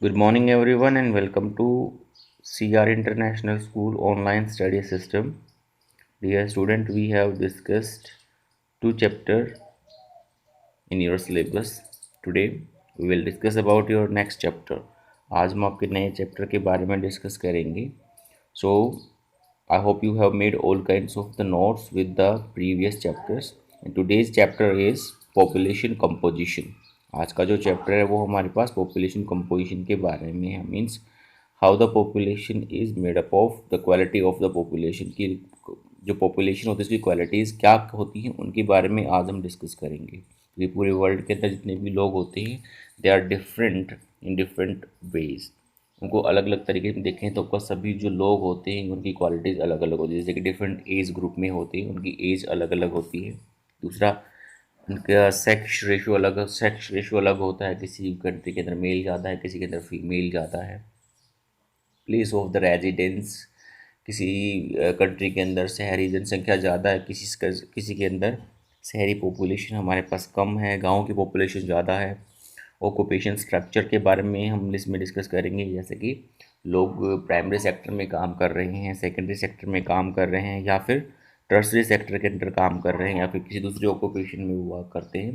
Good morning, everyone, and welcome to CR International School Online Study System. Dear student, we have discussed two chapters in your syllabus. Today, we will discuss about your next chapter. आज हम आपके नए chapter के बारे में discuss करेंगे. So, I hope you have made all kinds of the notes with the previous chapters. And today's chapter is population composition. आज का जो चैप्टर है वो हमारे पास पॉपुलेशन कंपोजिशन के बारे में है. Means how the population is made up of the quality of the population की जो पॉपुलेशन होती है उसकी क्वालिटीज़ क्या होती हैं उनके बारे में आज हम डिस्कस करेंगे. ये पूरे वर्ल्ड के अंदर जितने भी लोग होते हैं they are different in different ways. उनको अलग अलग तरीके से देखें तो आपका सभी जो लोग होते हैं उनकी क्वालिटीज़ अलग अलग होती है. जैसे कि डिफरेंट एज ग्रुप में होते हैं उनकी एज अलग अलग होती है. दूसरा, उनका सेक्स रेशो अलग होता है. किसी कंट्री के अंदर मेल ज़्यादा है, किसी के अंदर फीमेल ज़्यादा है. प्लेस ऑफ द रेजिडेंस, किसी कंट्री के अंदर शहरी जनसंख्या ज़्यादा है, किसी के अंदर शहरी पॉपुलेशन हमारे पास कम है, गांव की पॉपुलेशन ज़्यादा है. ऑक्यूपेशन स्ट्रक्चर के बारे में हम इसमें डिस्कस करेंगे. जैसे कि लोग प्राइमरी सेक्टर में काम कर रहे हैं, सेकेंडरी सेक्टर में काम कर रहे हैं, या फिर टर्सरी सेक्टर के अंदर काम कर रहे हैं, या फिर किसी दूसरे ऑक्यूपेशन में वो वर्क करते हैं.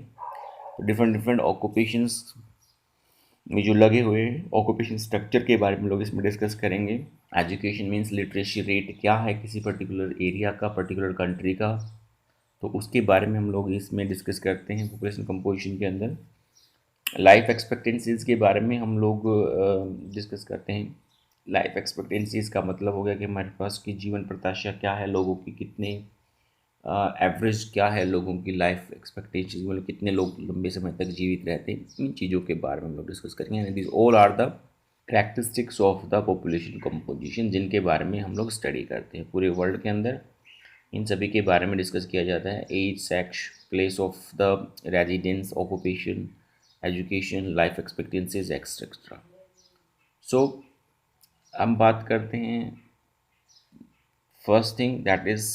तो डिफरेंट डिफरेंट ऑक्यूपेशंस में जो लगे हुए हैं ऑक्यूपेशन स्ट्रक्चर के बारे में लोग इसमें डिस्कस करेंगे. एजुकेशन मीन्स लिटरेसी रेट क्या है किसी पर्टिकुलर एरिया का, पर्टिकुलर कंट्री का, तो उसके बारे में हम लोग इसमें डिस्कस करते हैं पॉपुलेशन कंपोजिशन के अंदर. लाइफ एक्सपेक्टेंसीज़ के बारे में हम लोग डिस्कस करते हैं. लाइफ एक्सपेक्टेंसीज़ का मतलब हो गया कि हमारे पास की जीवन प्रत्याशा क्या है, लोगों की कितने एवरेज क्या है, लोगों की लाइफ एक्सपेक्टेशंस मतलब कितने लोग लंबे समय तक जीवित रहते हैं. इन चीज़ों के बारे में हम लोग डिस्कस करेंगे. And this all are the characteristics of the population composition जिनके बारे में हम लोग स्टडी करते हैं पूरे वर्ल्ड के अंदर. इन सभी के बारे में डिस्कस किया जाता है. Age, sex, place of the residence, occupation, education, life expectancies et cetera. So हम बात करते हैं फर्स्ट थिंग दैट इज़,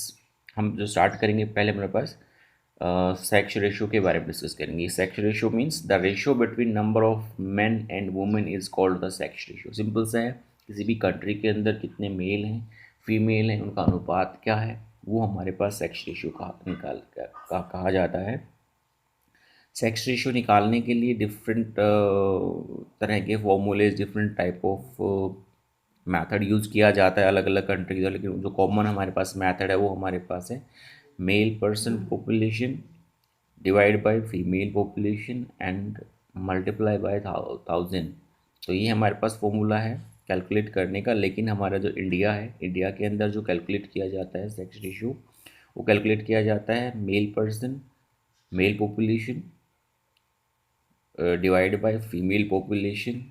हम जो स्टार्ट करेंगे पहले मेरे पास सेक्स रेशो के बारे में डिस्कस करेंगे. Sex ratio means the ratio between number of main and women is called the sex ratio. Simple सा है, किसी भी कंट्री के अंदर कितने मेल हैं, फीमेल हैं, उनका अनुपात क्या है, वो हमारे पास सेक्स रेशो कहा जाता है. सेक्स रेशो निकालने के लिए डिफरेंट तरह के formulas, different type of method use किया जाता है अलग अलग कंट्रीज में. लेकिन जो कॉमन हमारे पास मेथड है वो हमारे पास है male person population divide by female population and multiply by 1000. तो ये हमारे पास फॉर्मूला है कैलकुलेट करने का. लेकिन हमारा जो इंडिया है, इंडिया के अंदर जो कैलकुलेट किया जाता है सेक्स रेशियो, वो कैलकुलेट किया जाता है male person, mail population divide by female population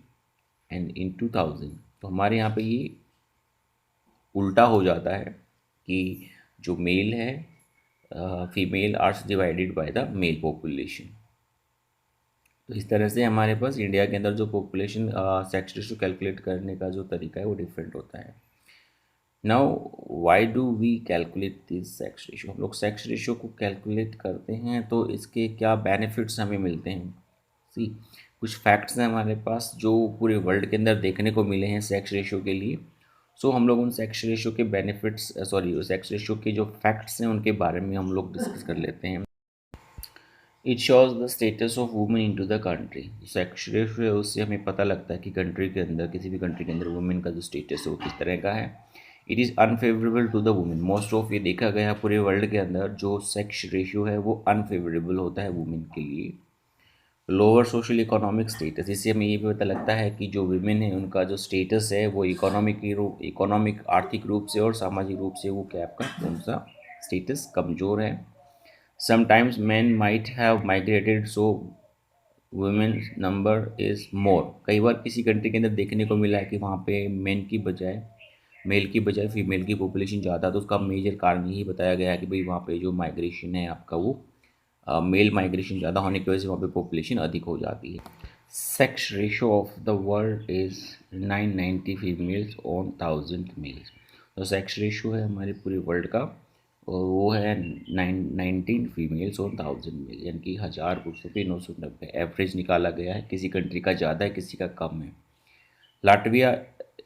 and into 1000. तो हमारे यहाँ पे ये उल्टा हो जाता है कि जो मेल है, female are divided by the male population. तो इस तरह से हमारे पास इंडिया के अंदर जो पॉपुलेशन सेक्स रेशो कैलकुलेट करने का जो तरीका है वो डिफरेंट होता है. Now why do we calculate this sex ratio. हम लोग सेक्स रेशो को कैलकुलेट करते हैं तो इसके क्या बेनिफिट्स हमें मिलते हैं. सी, कुछ फैक्ट्स हैं हमारे पास जो पूरे वर्ल्ड के अंदर देखने को मिले हैं सेक्स रेशो के लिए. सो हम लोग उन सेक्स रेशो के बेनिफिट्स सेक्स रेशो के जो फैक्ट्स हैं उनके बारे में हम लोग डिस्कस कर लेते हैं. It shows the status of women in to the country. Sex ratio है उससे हमें पता लगता है कि कंट्री के अंदर, किसी भी कंट्री के अंदर वुमेन का जो स्टेटस है वो किस तरह का है. It is unfavourable to the women. Most of ये देखा गया पूरे वर्ल्ड के अंदर जो सेक्स रेशियो है वो अनफेवरेबल होता है वुमेन के लिए. लोअर सोशल इकोनॉमिक स्टेटस, इससे हमें ये भी पता लगता है कि जो विमेन है उनका जो स्टेटस है वो इकोनॉमिक आर्थिक रूप से और सामाजिक रूप से वो क्या आपका कौन सा स्टेटस कमज़ोर है. Sometimes man might have migrated so women number is more. कई बार किसी कंट्री के अंदर देखने को मिला है कि वहाँ पे मेल की बजाय फीमेल की पॉपुलेशन ज़्यादा. तो उसका मेजर कारण यही बताया गया है कि भाई वहाँ पे जो माइग्रेशन है आपका वो मेल माइग्रेशन ज़्यादा होने की वजह से वहाँ पे पॉपुलेशन अधिक हो जाती है. Sex ratio of the world is 990 females on 1000 males. तो सेक्स रेशो है हमारे पूरे वर्ल्ड का और वो है 19 फीमेल्स ऑन 1000 मेल, यानी कि 1000 पुरुषों पे 990 एवरेज निकाला गया है. किसी कंट्री का ज़्यादा है, किसी का कम है. Latvia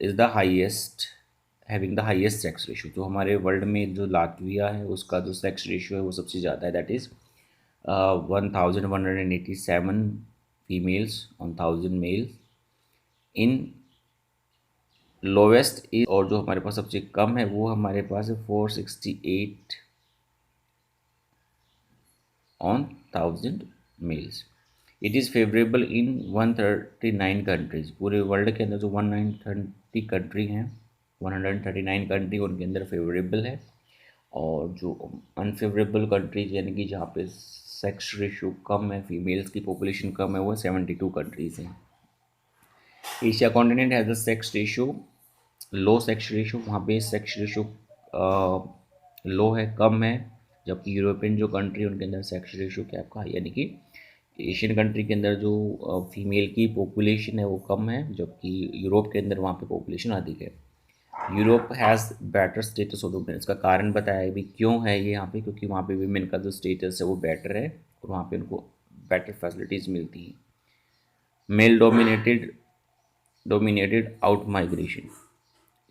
is the highest having the highest sex ratio. जो हमारे वर्ल्ड में जो लाटविया है उसका जो सेक्स रेशियो है वो सबसे ज़्यादा है, that is 1187 females on 1000 males. In lowest is, और जो हमारे पास सबसे कम है वो हमारे पास है 468 on 1000 males. It is favourable in 139 countries. पूरे वर्ल्ड के अंदर जो 130 कंट्री हैं, 139 कंट्री उनके अंदर फेवरेबल है। और जो अनफेवरेबल कंट्रीज यानी कि जहाँ पे सेक्स रेशियो कम है, फीमेल्स की पॉपुलेशन कम है, वो 72 कंट्रीज़ हैं। Asia continent has the sex ratio low sex ratio, वहाँ पे सेक्स रेशियो लो है, कम है। जबकि यूरोपियन जो कंट्री उनके अंदर सेक्स रेशियो क्या आपका, यानी कि एशियन कंट्री के अंदर जो फीमेल की पॉपुलेशन है वो कम है, जबकि यूरोप के अंदर वहाँ पे पॉपुलेशन अधिक है। Europe has better status of women. इसका कारण बताया भी क्यों है ये यहाँ पे, क्योंकि वहाँ पे वीमेन का जो स्टेटस है वो बेटर है और वहाँ पे उनको बेटर फैसिलिटीज़ मिलती हैं। Male dominated out migration.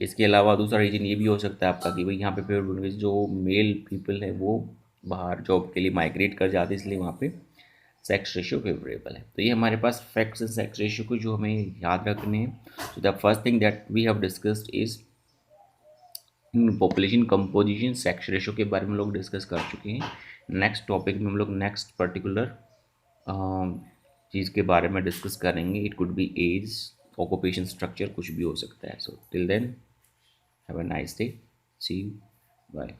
इसके अलावा दूसरा रीज़न ये भी हो सकता है आपका कि भाई यहाँ पे फिर जो मेल पीपल है वो बाहर जॉब के लिए माइग्रेट कर जाते हैं, इसलिए वहाँ पे सेक्स रेशियो फेवरेबल है। तो ये हमारे पास फैक्ट्स एंड सेक्स रेशियो को जो हमें याद रखने हैं। तो the first thing that we have discussed is in population composition, sex ratio के बारे में लोग डिस्कस कर चुके हैं। नेक्स्ट टॉपिक में हम लोग नेक्स्ट पर्टिकुलर चीज़ के बारे में डिस्कस करेंगे। It could be age, occupation, structure, कुछ भी हो सकता है। So till then have a nice day, see you, bye.